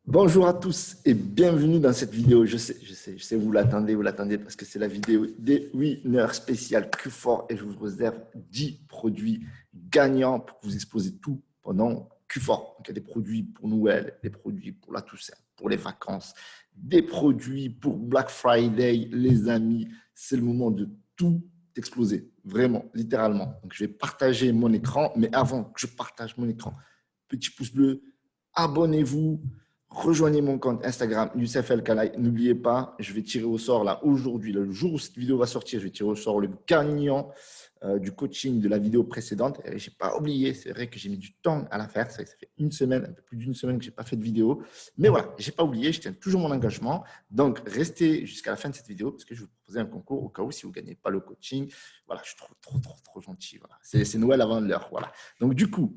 Bonjour à tous et bienvenue dans cette vidéo. Je sais, vous l'attendez parce que c'est la vidéo des winners spécial Q4 et je vous réserve 10 produits gagnants pour vous exposer tout pendant Q4. Donc, il y a des produits pour Noël, des produits pour la Toussaint, pour les vacances, des produits pour Black Friday, les amis. C'est le moment de tout exploser, vraiment, littéralement. Donc, je vais partager mon écran, mais avant que je partage mon écran, petit pouce bleu, abonnez-vous. Rejoignez mon compte Instagram, Youssef El Khalai. N'oubliez pas, je vais tirer au sort là aujourd'hui, le jour où cette vidéo va sortir, je vais tirer au sort le gagnant du coaching de la vidéo précédente. Je n'ai pas oublié, c'est vrai que j'ai mis du temps à la faire. Ça fait une semaine, un peu plus d'une semaine que je n'ai pas fait de vidéo. Mais voilà, je n'ai pas oublié, je tiens toujours mon engagement. Donc, restez jusqu'à la fin de cette vidéo parce que je vais vous proposer un concours au cas où si vous ne gagnez pas le coaching. Voilà, je suis trop gentil. Voilà. C'est Noël avant l'heure. Voilà. Donc, du coup,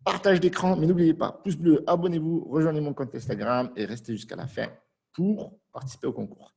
partage d'écran, mais n'oubliez pas, pouce bleu, abonnez-vous, rejoignez mon compte Instagram et restez jusqu'à la fin pour participer au concours.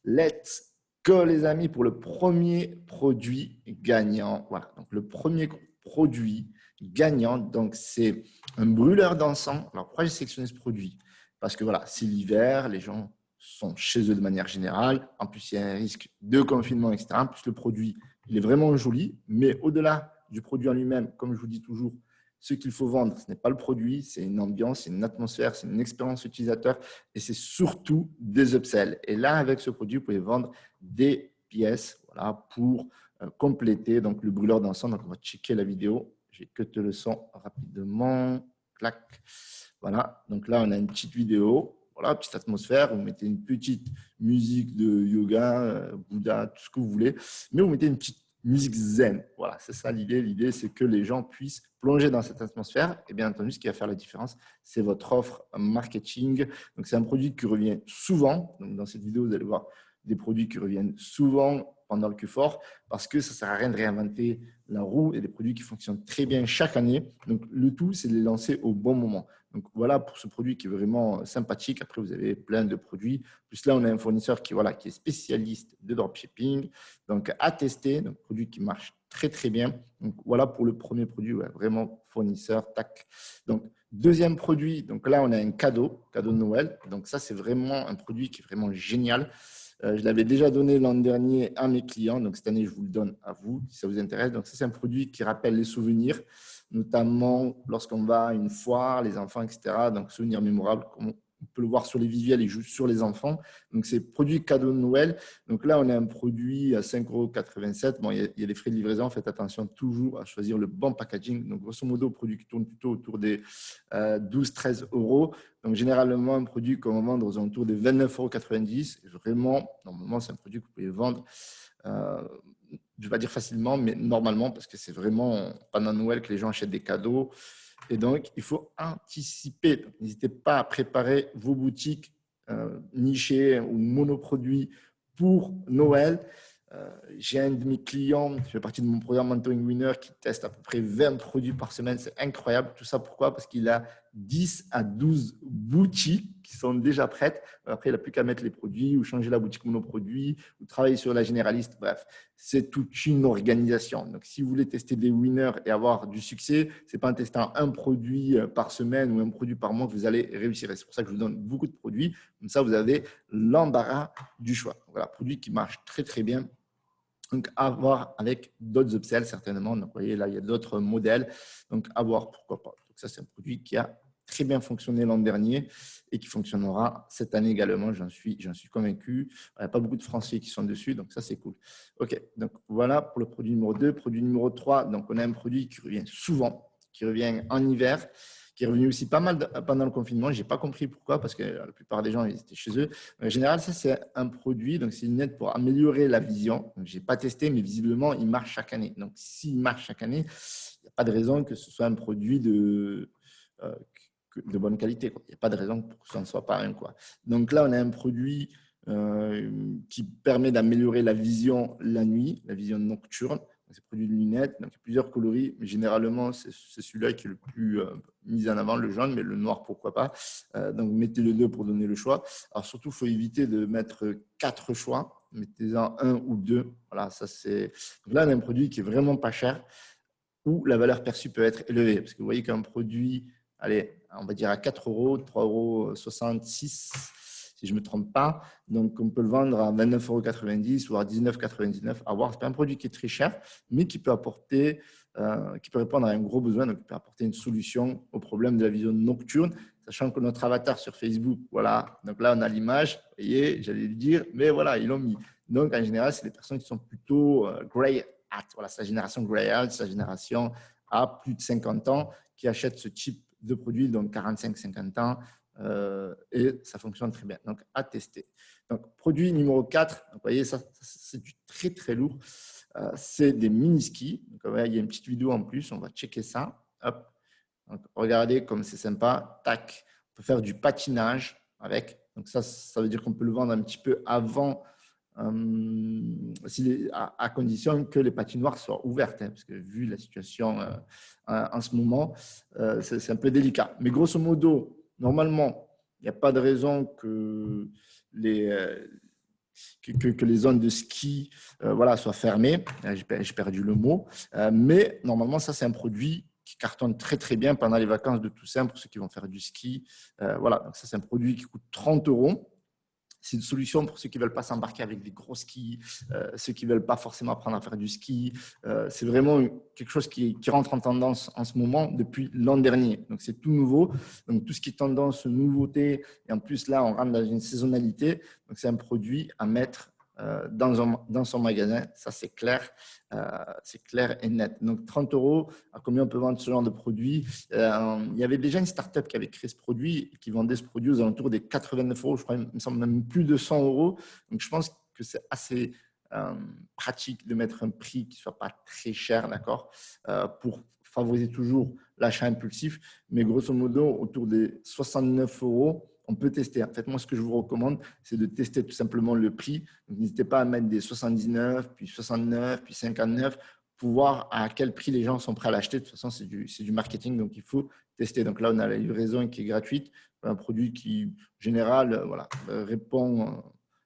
Let's go les amis pour le premier produit gagnant. Voilà, donc le premier produit gagnant, donc c'est un brûleur d'encens. Alors pourquoi j'ai sélectionné ce produit? Parce que voilà, c'est l'hiver, les gens sont chez eux de manière générale. En plus, il y a un risque de confinement, etc. En plus, le produit, il est vraiment joli, mais au-delà du produit en lui-même, comme je vous dis toujours, ce qu'il faut vendre, ce n'est pas le produit, c'est une ambiance, c'est une atmosphère, c'est une expérience utilisateur et c'est surtout des upsells. Et là, avec ce produit, vous pouvez vendre des pièces voilà, pour compléter donc, le brûleur d'encens. Donc, on va checker la vidéo. J'ai que le son rapidement. Clac. Voilà. Donc là, on a une petite vidéo. Voilà, petite atmosphère. Vous mettez une petite musique de yoga, Bouddha, tout ce que vous voulez. Mais vous mettez une petite musique zen. Voilà, c'est ça l'idée. L'idée, c'est que les gens puissent plonger dans cette atmosphère. Et bien entendu, ce qui va faire la différence, c'est votre offre marketing. Donc, c'est un produit qui revient souvent. Donc, dans cette vidéo, vous allez voir des produits qui reviennent souvent pendant le Q4 parce que ça ne sert à rien de réinventer la roue et des produits qui fonctionnent très bien chaque année. Donc, le tout, c'est de les lancer au bon moment. Donc, voilà pour ce produit qui est vraiment sympathique. Après, vous avez plein de produits. Plus là, on a un fournisseur qui est spécialiste de dropshipping. Donc, à tester. Donc, produit qui marche très bien. Donc, voilà pour le premier produit. Ouais, vraiment fournisseur. Tac. Donc, deuxième produit. Donc, là, on a un cadeau de Noël. Donc, ça, c'est vraiment un produit qui est vraiment génial. Je l'avais déjà donné l'an dernier à mes clients. Donc, cette année, je vous le donne à vous si ça vous intéresse. Donc, ça, c'est un produit qui rappelle les souvenirs, notamment lorsqu'on va à une foire, les enfants, etc. Donc, souvenirs mémorables, comme on peut le voir sur les visuels et juste sur les enfants. Donc, c'est produit cadeau de Noël. Donc là, on a un produit à 5,87 €. Bon, il y a des frais de livraison. Faites attention toujours à choisir le bon packaging. Donc, grosso modo, produit qui tourne plutôt autour des 12-13 €. Donc, généralement, un produit qu'on va vendre aux alentours de 29,90 €. Vraiment, normalement, c'est un produit que vous pouvez vendre, je ne vais pas dire facilement, mais normalement, parce que c'est vraiment pendant Noël que les gens achètent des cadeaux. Et donc, il faut anticiper. N'hésitez pas à préparer vos boutiques nichées ou monoproduits pour Noël. J'ai un de mes clients qui fait partie de mon programme Mentoring Winner qui teste à peu près 20 produits par semaine. C'est incroyable. Tout ça, pourquoi? Parce qu'il a 10 à 12 boutiques qui sont déjà prêtes. Après, il n'a plus qu'à mettre les produits ou changer la boutique monoproduit ou travailler sur la généraliste. Bref, c'est toute une organisation. Donc, si vous voulez tester des winners et avoir du succès, ce n'est pas en testant un produit par semaine ou un produit par mois que vous allez réussir. Et c'est pour ça que je vous donne beaucoup de produits. Comme ça, vous avez l'embarras du choix. Voilà, produit qui marche très bien. Donc, à voir avec d'autres upsells, certainement. Donc, vous voyez, là, il y a d'autres modèles. Donc, à voir, pourquoi pas. Donc, ça, c'est un produit qui a très bien fonctionné l'an dernier et qui fonctionnera cette année également. J'en suis convaincu. Il n'y a pas beaucoup de Français qui sont dessus, donc ça, c'est cool. OK, donc voilà pour le produit numéro 2. Produit numéro 3, donc on a un produit qui revient souvent, qui revient en hiver, qui est revenu aussi pas mal pendant le confinement. Je n'ai pas compris pourquoi, parce que la plupart des gens, ils étaient chez eux. En général, ça, c'est un produit, donc c'est une aide pour améliorer la vision. Je n'ai pas testé, mais visiblement, il marche chaque année. Donc, s'il marche chaque année, il n'y a pas de raison que ce soit un produit de bonne qualité. Quoi. Il n'y a pas de raison pour que ce ne soit pas un. Quoi. Donc là, on a un produit qui permet d'améliorer la vision la nuit, la vision nocturne. C'est produit de lunettes, donc il y a plusieurs coloris, mais généralement, c'est celui-là qui est le plus mis en avant, le jaune, mais le noir, pourquoi pas. Donc, mettez le 2 pour donner le choix. Alors, surtout, il faut éviter de mettre 4 choix. Mettez-en un ou deux. Voilà, ça c'est. Donc là, on a un produit qui est vraiment pas cher, où la valeur perçue peut être élevée. Parce que vous voyez qu'un produit, allez, on va dire à 4 euros, 3,66 € si je ne me trompe pas. Donc, on peut le vendre à 29,90 € ou à 19,99 €. À voir, ce n'est pas un produit qui est très cher, mais qui peut apporter, qui peut répondre à un gros besoin, donc qui peut apporter une solution au problème de la vision nocturne, sachant que notre avatar sur Facebook, voilà, donc là, on a l'image, vous voyez, j'allais le dire, mais voilà, ils l'ont mis. Donc, en général, c'est des personnes qui sont plutôt grey hat, voilà, sa génération grey hat, sa génération à plus de 50 ans, qui achètent ce type de produit, donc 45-50 ans, et ça fonctionne très bien. Donc, à tester. Donc, produit numéro 4, vous voyez, ça c'est du très, très lourd. C'est des mini-skis. Donc, il y a une petite vidéo en plus, on va checker ça. Hop. Donc, regardez comme c'est sympa. Tac. On peut faire du patinage avec. Donc, ça veut dire qu'on peut le vendre un petit peu avant, à condition que les patinoires soient ouvertes, hein, parce que vu la situation en ce moment, c'est un peu délicat. Mais grosso modo, normalement, il n'y a pas de raison que que les zones de ski voilà, soient fermées. J'ai perdu le mot. Mais normalement, ça, c'est un produit qui cartonne très, très bien pendant les vacances de Toussaint pour ceux qui vont faire du ski. Voilà, donc ça, c'est un produit qui coûte 30 €. C'est une solution pour ceux qui ne veulent pas s'embarquer avec des gros skis, ceux qui ne veulent pas forcément apprendre à faire du ski. C'est vraiment quelque chose qui rentre en tendance en ce moment depuis l'an dernier. Donc, c'est tout nouveau. Donc, tout ce qui est tendance, nouveauté, et en plus, là, on rentre dans une saisonnalité. Donc, c'est un produit à mettre dans son magasin. Ça, c'est clair et net. Donc, 30 €, à combien on peut vendre ce genre de produit? Il y avait déjà une start-up qui avait créé ce produit et qui vendait ce produit aux alentours des 89 €. Je crois, il me semble même plus de 100 €. Donc, je pense que c'est assez pratique de mettre un prix qui ne soit pas très cher, d'accord, pour favoriser toujours l'achat impulsif. Mais grosso modo, autour des 69 €, on peut tester. En fait, moi, ce que je vous recommande, c'est de tester tout simplement le prix. Donc, n'hésitez pas à mettre des 79, puis 69, puis 59, pour voir à quel prix les gens sont prêts à l'acheter. De toute façon, c'est du marketing, donc il faut tester. Donc là, on a la livraison qui est gratuite, un produit qui, en général, voilà, répond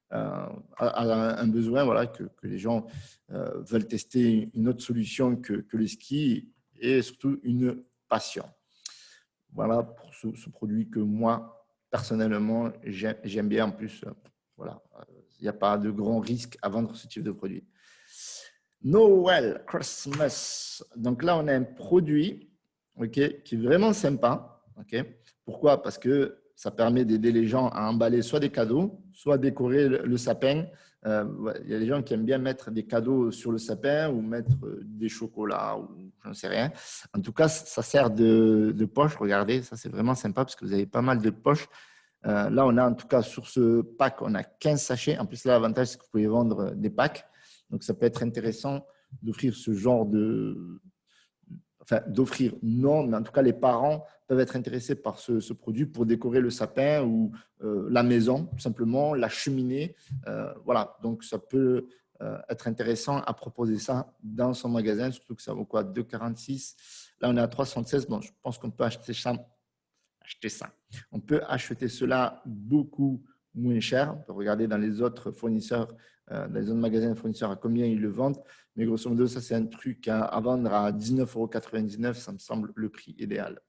à un besoin, voilà, que les gens veulent tester une autre solution que les skis et surtout une passion. Voilà pour ce produit que moi, personnellement, j'aime bien. En plus, voilà, il n'y a pas de grand risque à vendre ce type de produit. Noël, Christmas. Donc là, on a un produit, okay, qui est vraiment sympa. Okay. Pourquoi? Parce que ça permet d'aider les gens à emballer soit des cadeaux, soit décorer le sapin. Il y a des gens qui aiment bien mettre des cadeaux sur le sapin ou mettre des chocolats ou je ne sais rien. En tout cas, ça sert de poche. Regardez, ça c'est vraiment sympa parce que vous avez pas mal de poches. Là, on a en tout cas sur ce pack, on a 15 sachets. En plus, là, l'avantage, c'est que vous pouvez vendre des packs. Donc, ça peut être intéressant d'offrir ce genre de… Enfin, d'offrir, non, mais en tout cas, les parents peuvent être intéressés par ce produit pour décorer le sapin ou la maison, tout simplement, la cheminée. Voilà, donc ça peut être intéressant à proposer ça dans son magasin, surtout que ça vaut quoi, 2,46 €. Là, on est à 3,76 €. Bon, je pense qu'on peut acheter ça. On peut acheter cela beaucoup moins cher. On peut regarder dans les autres fournisseurs, dans les autres magasins de fournisseurs à combien ils le vendent. Mais grosso modo, ça, c'est un truc à vendre à 19,99 €. Ça me semble le prix idéal.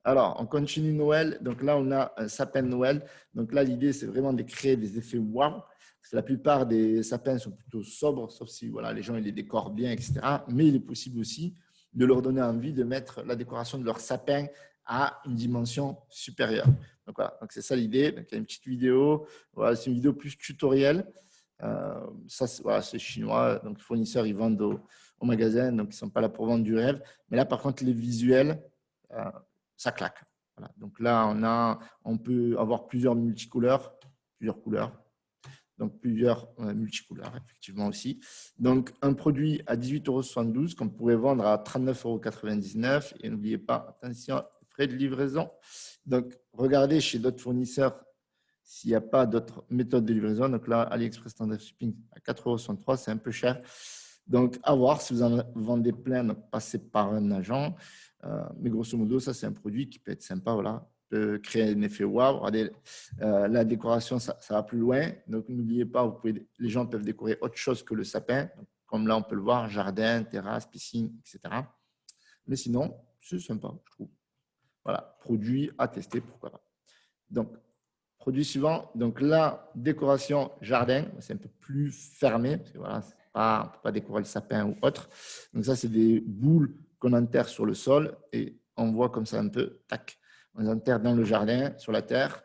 Alors, on continue Noël. Donc là, on a un sapin de Noël. Donc là, l'idée, c'est vraiment de créer des effets wow. Parce que la plupart des sapins sont plutôt sobres, sauf si voilà, les gens ils les décorent bien, etc. Mais il est possible aussi de leur donner envie de mettre la décoration de leur sapin à une dimension supérieure. Donc voilà, donc c'est ça l'idée. Donc il y a une petite vidéo. Voilà, c'est une vidéo plus tutoriel. Ça, voilà, c'est chinois. Donc les fournisseurs, ils vendent au magasin, donc ils ne sont pas là pour vendre du rêve. Mais là, par contre, les visuels, ça claque. Voilà. Donc là, on peut avoir plusieurs multicouleurs, plusieurs couleurs. Donc, plusieurs multicouleurs, effectivement aussi. Donc, un produit à 18,72 € qu'on pourrait vendre à 39,99 €. Et n'oubliez pas, attention, frais de livraison. Donc, regardez chez d'autres fournisseurs s'il n'y a pas d'autres méthodes de livraison. Donc là, AliExpress Standard Shipping à 4,63 €, c'est un peu cher. Donc, à voir si vous en vendez plein, donc passez par un agent. Mais grosso modo, ça, c'est un produit qui peut être sympa, voilà. Créer un effet wow. Regardez, la décoration, ça va plus loin. Donc, n'oubliez pas, les gens peuvent décorer autre chose que le sapin. Donc, comme là, on peut le voir, jardin, terrasse, piscine, etc. Mais sinon, c'est sympa, je trouve. voilà, produit à tester, pourquoi pas. Donc, produit suivant. Donc là, décoration jardin, c'est un peu plus fermé. Parce que voilà, on ne peut pas décorer le sapin ou autre. Donc ça, c'est des boules qu'on enterre sur le sol et on voit comme ça un peu, tac, on les enterre dans le jardin, sur la terre.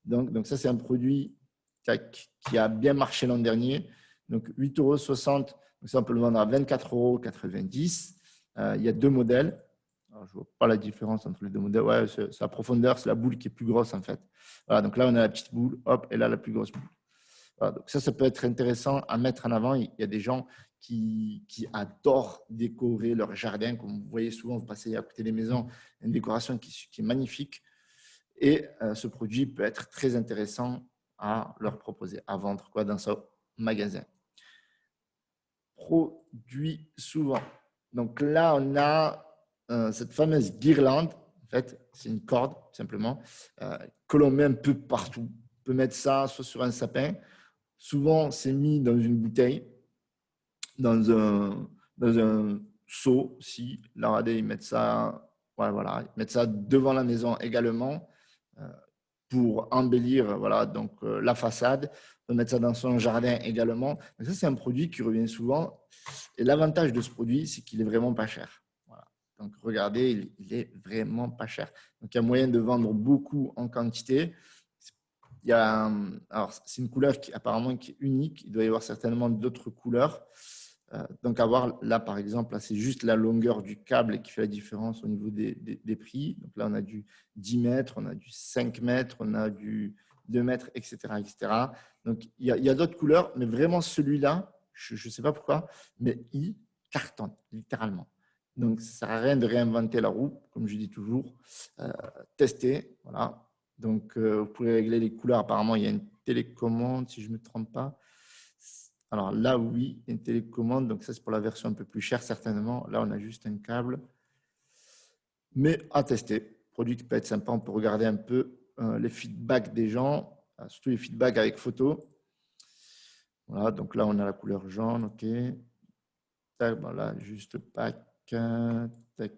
Donc ça, c'est un produit tac, qui a bien marché l'an dernier. Donc 8,60 €. Donc ça, on peut le vendre à 24,90 €. Il y a deux modèles. Alors, je ne vois pas la différence entre les deux modèles. Ouais, c'est la profondeur, c'est la boule qui est plus grosse en fait. Voilà, donc là, on a la petite boule, hop, et là, la plus grosse boule. Voilà, donc ça peut être intéressant à mettre en avant. Il y a des gens qui adorent décorer leur jardin. Comme vous voyez souvent, vous passez à côté des maisons, une décoration qui est magnifique. Et ce produit peut être très intéressant à leur proposer, à vendre quoi, dans ce magasin. Produit souvent. Donc là, on a cette fameuse guirlande. En fait, c'est une corde, simplement, que l'on met un peu partout. On peut mettre ça soit sur un sapin. Souvent, c'est mis dans une bouteille, dans un seau aussi. Là, regardez, ils mettent ça, ouais, voilà, ils mettent ça devant la maison également pour embellir voilà, donc, la façade. On peut mettre ça dans son jardin également. Donc ça, c'est un produit qui revient souvent. Et l'avantage de ce produit, c'est qu'il est vraiment pas cher. Voilà. Donc, regardez, il est vraiment pas cher. Donc, il y a moyen de vendre beaucoup en quantité. Alors, c'est une couleur qui apparemment qui est unique. Il doit y avoir certainement d'autres couleurs. Donc, avoir là, par exemple, là, c'est juste la longueur du câble qui fait la différence au niveau des prix. Donc là, on a du 10 mètres, on a du 5 mètres, on a du 2 mètres, etc. etc. Donc, il y a d'autres couleurs, mais vraiment celui-là, je ne sais pas pourquoi, mais il cartonne, littéralement. Donc, ça ne sert à rien de réinventer la roue, comme je dis toujours. Tester, voilà. Donc, vous pouvez régler les couleurs. Apparemment, il y a une télécommande, si je ne me trompe pas. Alors là, oui, une télécommande. Donc, ça, c'est pour la version un peu plus chère, certainement. Là, on a juste un câble. Mais à tester. Produit qui peut être sympa. On peut regarder un peu les feedbacks des gens, surtout les feedbacks avec photo. Voilà, donc là, on a la couleur jaune. OK. Tac, voilà, juste pack. Tac.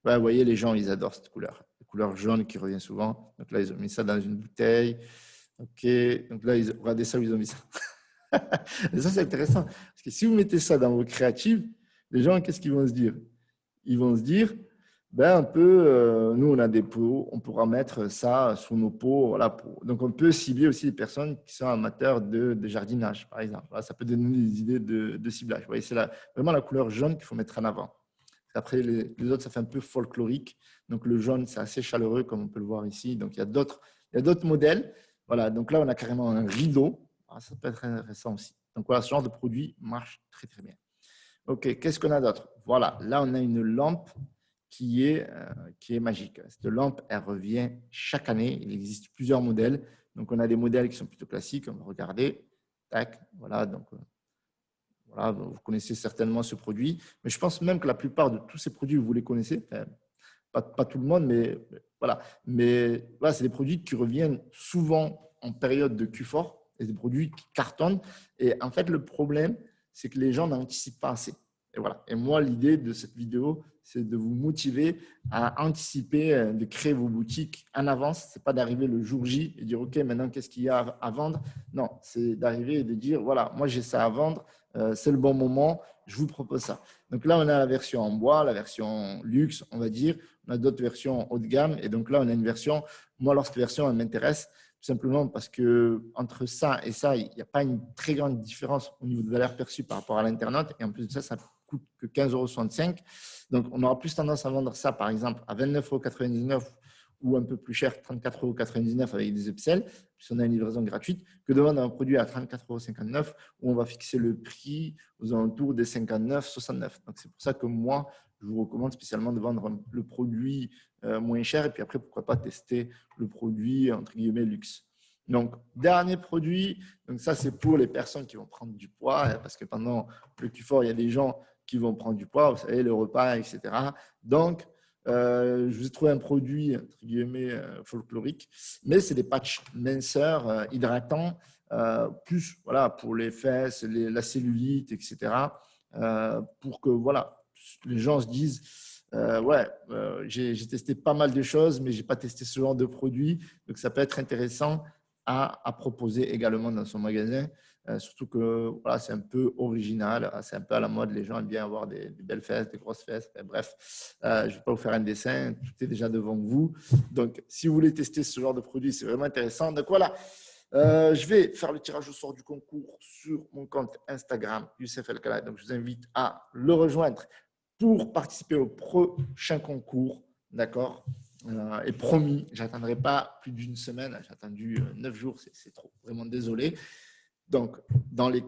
Ouais, vous voyez, les gens, ils adorent cette couleur. La couleur jaune qui revient souvent. Donc là, ils ont mis ça dans une bouteille. OK. Donc là, regardez ça où ils ont mis ça. Et ça, c'est intéressant. Parce que si vous mettez ça dans vos créatives, les gens, qu'est-ce qu'ils vont se dire? Ils vont se dire, ben, un peu, nous, on a des pots, on pourra mettre ça sous nos pots. Voilà, donc, on peut cibler aussi les personnes qui sont amateurs de jardinage, par exemple. Voilà, ça peut donner des idées de ciblage. Vous voyez, c'est vraiment la couleur jaune qu'il faut mettre en avant. Après, les autres, ça fait un peu folklorique. Donc, le jaune, c'est assez chaleureux, comme on peut le voir ici. Donc, il y a d'autres modèles. Voilà, donc là, on a carrément un rideau. Ah, ça peut être intéressant aussi. Donc, voilà, ce genre de produit marche très, très bien. OK, qu'est-ce qu'on a d'autre? Voilà, là, on a une lampe qui est magique. Cette lampe, elle revient chaque année. Il existe plusieurs modèles. Donc, on a des modèles qui sont plutôt classiques. On va regarder. Tac, voilà. Donc, voilà, vous connaissez certainement ce produit. Mais je pense même que la plupart de tous ces produits, vous les connaissez. Enfin, pas tout le monde, mais voilà. Mais voilà, c'est des produits qui reviennent souvent en période de Q4 et des produits qui cartonnent. Et en fait, le problème, c'est que les gens n'anticipent pas assez. Et voilà. Et moi, l'idée de cette vidéo, c'est de vous motiver à anticiper, de créer vos boutiques en avance. Ce n'est pas d'arriver le jour J et dire, OK, maintenant, qu'est-ce qu'il y a à vendre? Non, c'est d'arriver et de dire, voilà, moi, j'ai ça à vendre. C'est le bon moment. Je vous propose ça. Donc là, on a la version en bois, la version luxe, on va dire. On a d'autres versions haut de gamme. Et donc là, on a une version, moi, lorsque version, elle m'intéresse, tout simplement parce que entre ça et ça, il n'y a pas une très grande différence au niveau de valeur perçue par rapport à l'Internet. Et en plus de ça, ça coûte que 15,65 €. Donc, on aura plus tendance à vendre ça, par exemple, à 29,99 € ou un peu plus cher, 34,99 € avec des upsells, puisqu'on a une livraison gratuite, que de vendre un produit à 34,59 € où on va fixer le prix aux alentours des 59,69 €. Donc, c'est pour ça que moi, je vous recommande spécialement de vendre le produit moins cher et puis après, pourquoi pas tester le produit entre guillemets luxe. Donc, dernier produit, donc ça c'est pour les personnes qui vont prendre du poids, parce que pendant le Q4, il y a des gens qui vont prendre du poids, vous savez, le repas, etc. Donc, je vous ai trouvé un produit entre guillemets folklorique, mais c'est des patchs minceurs hydratants, plus voilà, pour les fesses, la cellulite, etc. Pour que voilà, les gens se disent J'ai testé pas mal de choses, mais je n'ai pas testé ce genre de produit. Donc, ça peut être intéressant à proposer également dans son magasin. Surtout que voilà, c'est un peu original, c'est un peu à la mode. Les gens aiment bien avoir des belles fesses, des grosses fesses. Bref, je ne vais pas vous faire un dessin, tout est déjà devant vous. Donc, si vous voulez tester ce genre de produit, c'est vraiment intéressant. Donc, voilà, je vais faire le tirage au sort du concours sur mon compte Instagram, Youssef El Khalai. Donc, je vous invite à le rejoindre pour participer au prochain concours. D'accord? Et promis, je n'attendrai pas plus d'une semaine. J'ai attendu 9 jours, c'est trop. Vraiment désolé. Donc, dans les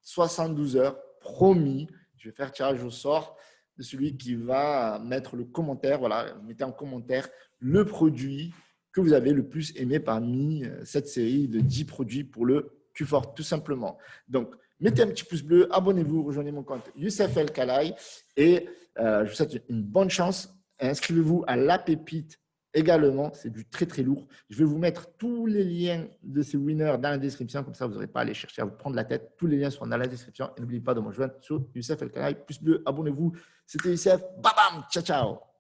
72 heures, promis, je vais faire tirage au sort de celui qui va mettre le commentaire. Voilà, mettez en commentaire le produit que vous avez le plus aimé parmi cette série de 10 produits pour le Q-Fort, tout simplement. Donc, mettez un petit pouce bleu, abonnez-vous, rejoignez mon compte Youssef El Khalai et je vous souhaite une bonne chance. Inscrivez-vous à La Pépite également, c'est du très très lourd. Je vais vous mettre tous les liens de ces winners dans la description, comme ça vous n'aurez pas à aller chercher à vous prendre la tête. Tous les liens sont dans la description et n'oubliez pas de me rejoindre sur Youssef El Khalai. Pouce bleu, abonnez-vous. C'était Youssef. Bam bam, ciao ciao.